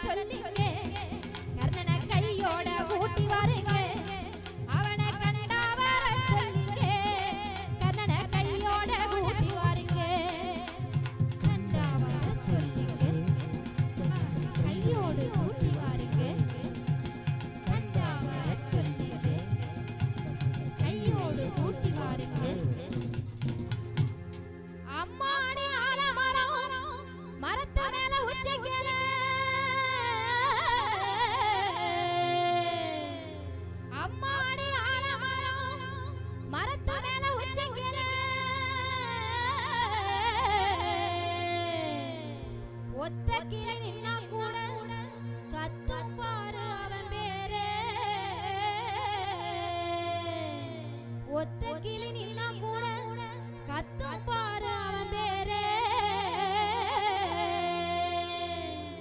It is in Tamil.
சொல்லிங்க கர்ணனை கையோட கூட்டி வாருங்க அவனை கண்டா வர சொல்லிங்க கர்ணனை கையோட கூட்டி வாருங்க கண்டா வர சொல்லிங்க கையோட கூட்டி வாருங்க கண்டா வர சொல்லிங்க கையோட கூட்டி வாருங்க அம்மாடி ஆலமரம் மரத்து மேல உச்சைக்கல அம்மாடி ஆலமரம் மரத்து மேல உச்சைக்கல ஒத்த கிளை நின்னா கூட